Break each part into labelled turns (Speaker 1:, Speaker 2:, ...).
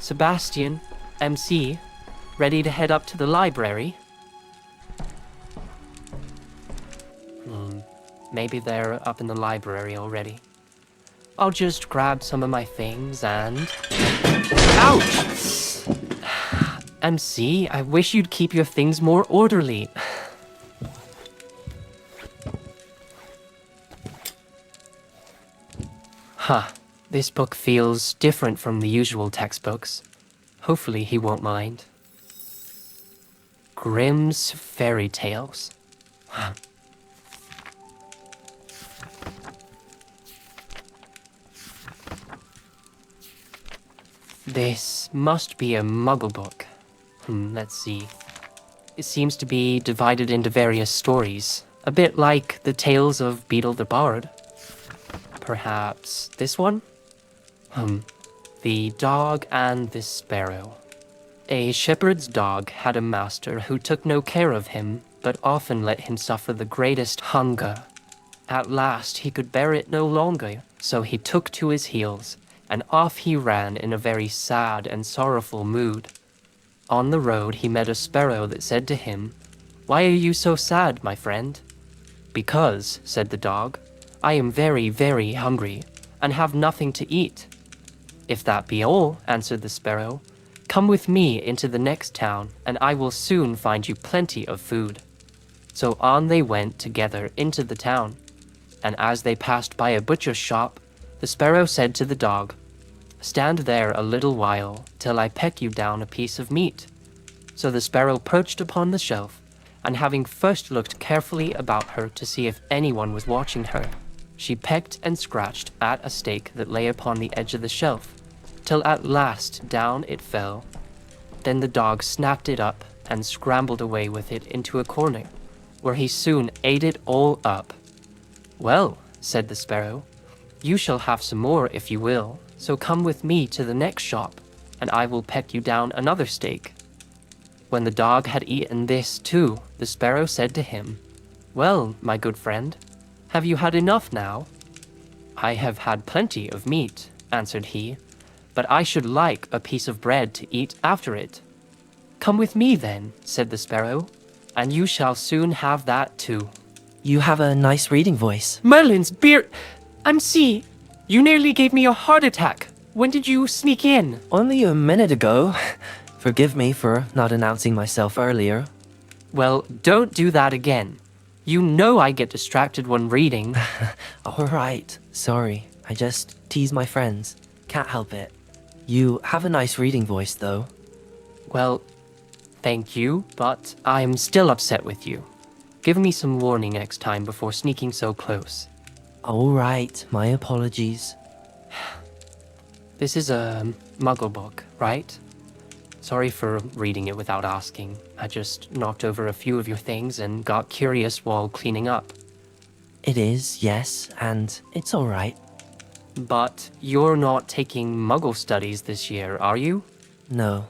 Speaker 1: Sebastian, MC, ready to head up to the library? Maybe they're up in the library already. I'll just grab some of my things and... Ouch! MC, I wish you'd keep your things more orderly. Huh. This book feels different from the usual textbooks. Hopefully he won't mind. Grimm's Fairy Tales. This must be a Muggle book. Let's see. It seems to be divided into various stories, a bit like the Tales of Beetle the Bard. Perhaps this one? The Dog and the Sparrow. A shepherd's dog had a master who took no care of him, but often let him suffer the greatest hunger. At last he could bear it no longer, so he took to his heels, and off he ran in a very sad and sorrowful mood. On the road he met a sparrow that said to him, "Why are you so sad, my friend?" "Because," said the dog, "I am very, very hungry, and have nothing to eat." "If that be all," answered the sparrow, "come with me into the next town, and I will soon find you plenty of food." So on they went together into the town, and as they passed by a butcher's shop, the sparrow said to the dog, "Stand there a little while, till I peck you down a piece of meat." So the sparrow perched upon the shelf, and having first looked carefully about her to see if anyone was watching her, she pecked and scratched at a steak that lay upon the edge of the shelf, till at last down it fell. Then the dog snapped it up and scrambled away with it into a corner, where he soon ate it all up. "Well," said the sparrow, "you shall have some more if you will, so come with me to the next shop, and I will peck you down another steak." When the dog had eaten this too, the sparrow said to him, "Well, my good friend, have you had enough now?" "I have had plenty of meat," answered he, "but I should like a piece of bread to eat after it." "Come with me then," said the sparrow, "and you shall soon have that too."
Speaker 2: You have a nice reading voice.
Speaker 1: Merlin's beard! MC, you nearly gave me a heart attack. When did you sneak in?
Speaker 2: Only a minute ago. Forgive me for not announcing myself earlier.
Speaker 1: Well, don't do that again. You know I get distracted when reading.
Speaker 2: Alright, sorry. I just tease my friends. Can't help it. You have a nice reading voice, though.
Speaker 1: Well, thank you, but I'm still upset with you. Give me some warning next time before sneaking so close.
Speaker 2: Alright, my apologies.
Speaker 1: This is a Muggle book, right? Sorry for reading it without asking. I just knocked over a few of your things and got curious while cleaning up.
Speaker 2: It is, yes, and it's alright.
Speaker 1: But you're not taking Muggle studies this year, are you?
Speaker 2: No.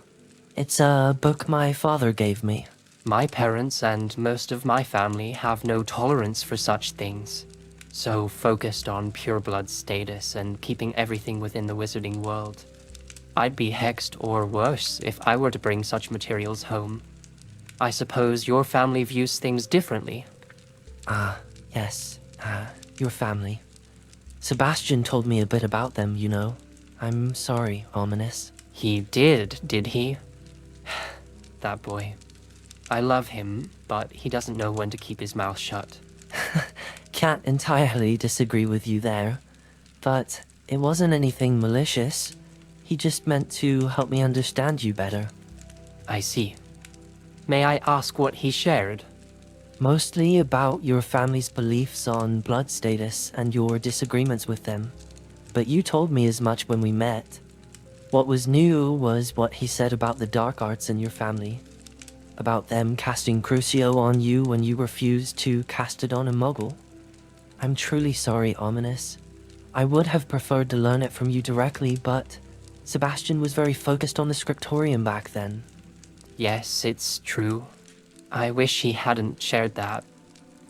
Speaker 2: It's a book my father gave me.
Speaker 1: My parents and most of my family have no tolerance for such things. So focused on pureblood status and keeping everything within the wizarding world. I'd be hexed or worse if I were to bring such materials home. I suppose your family views things differently.
Speaker 2: Yes. Your family. Sebastian told me a bit about them, you know. I'm sorry, Ominis.
Speaker 1: He did he? That boy. I love him, but he doesn't know when to keep his mouth shut.
Speaker 2: Can't entirely disagree with you there, but it wasn't anything malicious. He just meant to help me understand you better.
Speaker 1: I see. May I ask what he shared?
Speaker 2: Mostly about your family's beliefs on blood status and your disagreements with them. But you told me as much when we met. What was new was what he said about the dark arts in your family. About them casting Crucio on you when you refused to cast it on a Muggle. I'm truly sorry, Ominis. I would have preferred to learn it from you directly, but Sebastian was very focused on the scriptorium back then.
Speaker 1: Yes, it's true. I wish he hadn't shared that.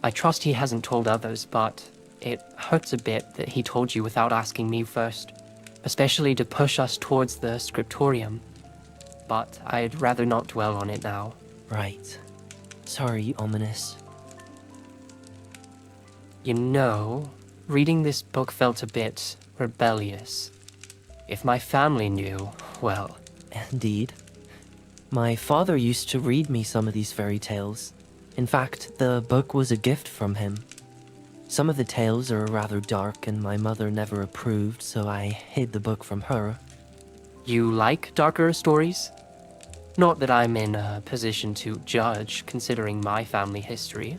Speaker 1: I trust he hasn't told others, but it hurts a bit that he told you without asking me first, especially to push us towards the scriptorium. but I'd rather not dwell on it now.
Speaker 2: Right. Sorry, Ominis.
Speaker 1: You know, reading this book felt a bit rebellious. If my family knew, well,
Speaker 2: Indeed. My father used to read me some of these fairy tales. In fact, the book was a gift from him. Some of the tales are rather dark and my mother never approved, so I hid the book from her.
Speaker 1: you like darker stories? Not that I'm in a position to judge, considering my family history.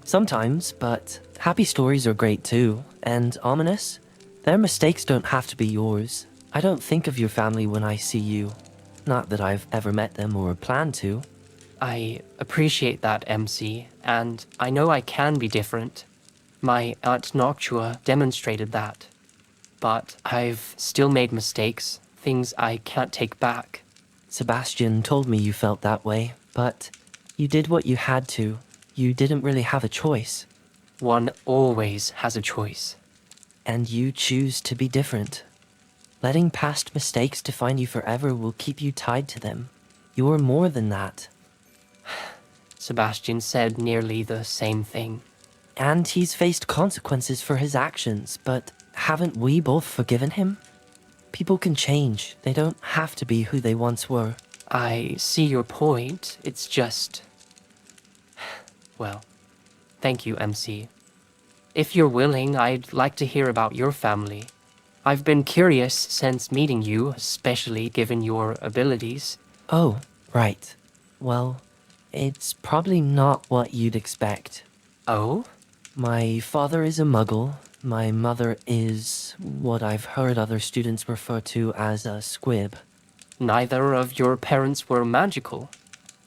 Speaker 2: Sometimes, but happy stories are great too. And Ominis, their mistakes don't have to be yours. I don't think of your family when I see you. Not that I've ever met them or plan to.
Speaker 1: I appreciate that, MC, and I know I can be different. My Aunt Noctua demonstrated that. But I've still made mistakes, things I can't take back.
Speaker 2: Sebastian told me you felt that way, but you did what you had to. You didn't really have a choice.
Speaker 1: One always has a choice.
Speaker 2: And you choose to be different. Letting past mistakes define you forever will keep you tied to them. You're more than that.
Speaker 1: Sebastian said nearly the same thing.
Speaker 2: And he's faced consequences for his actions, but haven't we both forgiven him? People can change. They don't have to be who they once were.
Speaker 1: I see your point. It's just... Well, thank you, MC. If you're willing, I'd like to hear about your family. I've been curious since meeting you, especially given your abilities.
Speaker 2: Oh, right. Well, it's probably not what you'd expect.
Speaker 1: Oh?
Speaker 2: My father is a Muggle. My mother is what I've heard other students refer to as a squib.
Speaker 1: Neither of your parents were magical.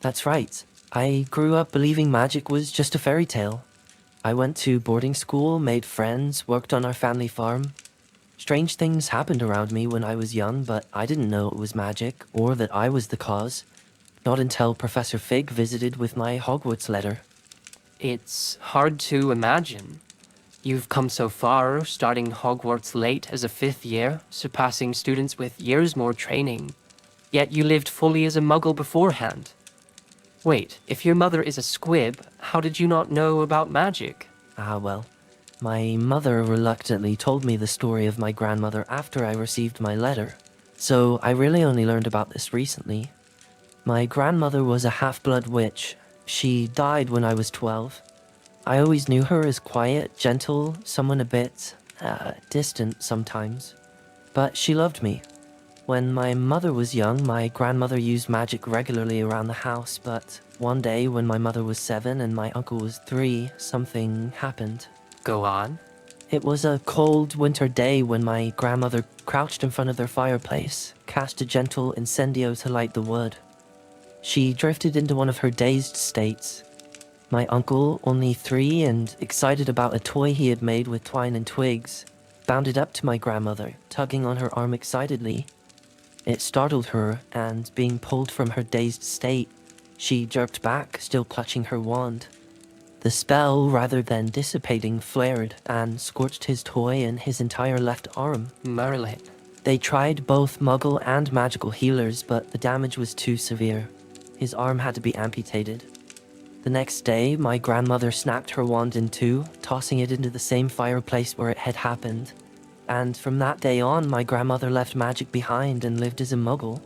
Speaker 2: That's right. I grew up believing magic was just a fairy tale. I went to boarding school, made friends, worked on our family farm. Strange things happened around me when I was young, but I didn't know it was magic, or that I was the cause. Not until Professor Fig visited with my Hogwarts letter.
Speaker 1: It's hard to imagine. You've come so far, starting Hogwarts late as a 5th year, surpassing students with years more training. Yet you lived fully as a Muggle beforehand. Wait, if your mother is a squib, how did you not know about magic?
Speaker 2: Ah, well. My mother reluctantly told me the story of my grandmother after I received my letter, so I really only learned about this recently. My grandmother was a half-blood witch. She died when I was 12. I always knew her as quiet, gentle, someone a bit, distant sometimes. But she loved me. When my mother was young, my grandmother used magic regularly around the house, but one day when my mother was 7 and my uncle was 3, something happened.
Speaker 1: Go on.
Speaker 2: It was a cold winter day when my grandmother crouched in front of their fireplace, cast a gentle incendio to light the wood. She drifted into one of her dazed states. My uncle, only 3 and excited about a toy he had made with twine and twigs, bounded up to my grandmother, tugging on her arm excitedly. It startled her, and being pulled from her dazed state, she jerked back, still clutching her wand. The spell, rather than dissipating, flared and scorched his toy and his entire left arm.
Speaker 1: Merlin.
Speaker 2: They tried both Muggle and magical healers, but the damage was too severe. His arm had to be amputated. The next day, my grandmother snapped her wand in two, tossing it into the same fireplace where it had happened. And from that day on, my grandmother left magic behind and lived as a Muggle.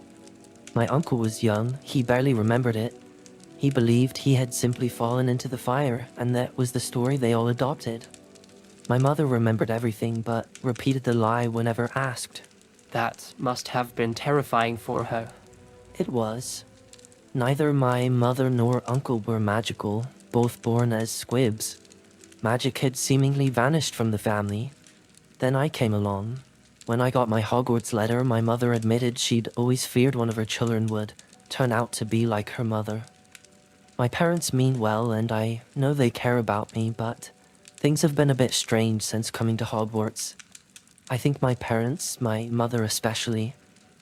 Speaker 2: My uncle was young, he barely remembered it. He believed he had simply fallen into the fire, and that was the story they all adopted. My mother remembered everything, but repeated the lie whenever asked.
Speaker 1: That must have been terrifying for her.
Speaker 2: It was. Neither my mother nor uncle were magical, both born as squibs. Magic had seemingly vanished from the family. Then I came along. When I got my Hogwarts letter, my mother admitted she'd always feared one of her children would turn out to be like her mother. My parents mean well, and I know they care about me, but things have been a bit strange since coming to Hogwarts. I think my parents, my mother especially,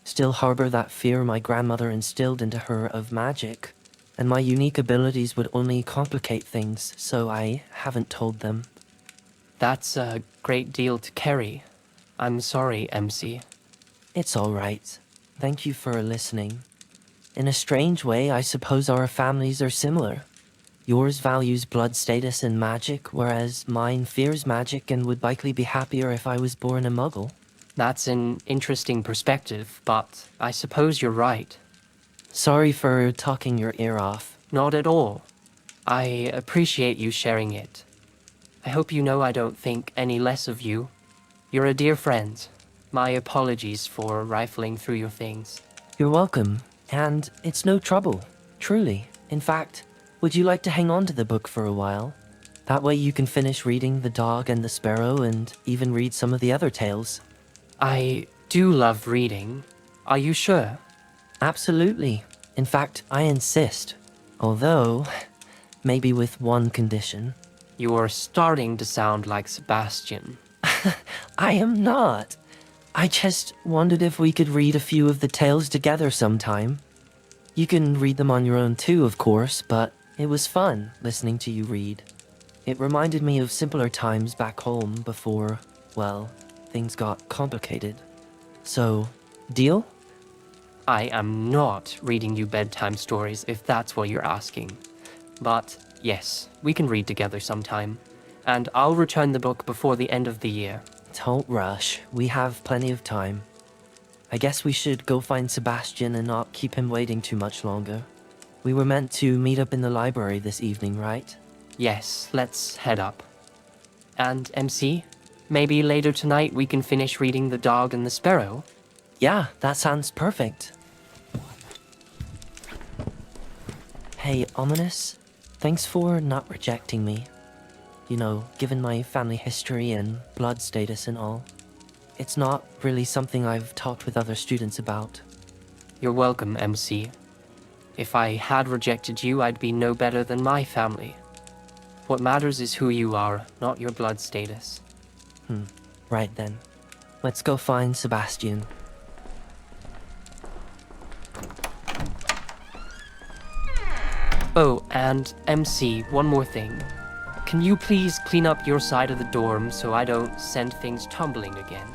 Speaker 2: still harbor that fear my grandmother instilled into her of magic, and my unique abilities would only complicate things, so I haven't told them.
Speaker 1: That's a great deal to carry. I'm sorry, MC.
Speaker 2: It's all right. Thank you for listening. In a strange way, I suppose our families are similar. Yours values blood status and magic, whereas mine fears magic and would likely be happier if I was born a Muggle.
Speaker 1: That's an interesting perspective, but I suppose you're right.
Speaker 2: Sorry for talking your ear off.
Speaker 1: Not at all. I appreciate you sharing it. I hope you know I don't think any less of you. You're a dear friend. My apologies for rifling through your things.
Speaker 2: You're welcome, and it's no trouble, truly. In fact, would you like to hang on to the book for a while? That way you can finish reading The Dog and the Sparrow and even read some of the other tales.
Speaker 1: I do love reading. Are you sure?
Speaker 2: Absolutely. In fact, I insist. Although, maybe with one condition.
Speaker 1: You're starting to sound like Sebastian.
Speaker 2: I am not. I just wondered if we could read a few of the tales together sometime. You can read them on your own too, of course, but it was fun listening to you read. It reminded me of simpler times back home before, well, things got complicated. So, deal?
Speaker 1: I am not reading you bedtime stories if that's what you're asking. But yes, we can read together sometime. And I'll return the book before the end of the year.
Speaker 2: Don't rush. We have plenty of time. I guess we should go find Sebastian and not keep him waiting too much longer. We were meant to meet up in the library this evening, right?
Speaker 1: Yes, let's head up. And MC, maybe later tonight we can finish reading The Dog and the Sparrow?
Speaker 2: Yeah, that sounds perfect. Hey, Ominis, thanks for not rejecting me. You know, given my family history and blood status and all. It's not really something I've talked with other students about.
Speaker 1: You're welcome, MC. If I had rejected you, I'd be no better than my family. What matters is who you are, not your blood status.
Speaker 2: Right then. Let's go find Sebastian.
Speaker 1: Oh, and MC, one more thing. Can you please clean up your side of the dorm so I don't send things tumbling again?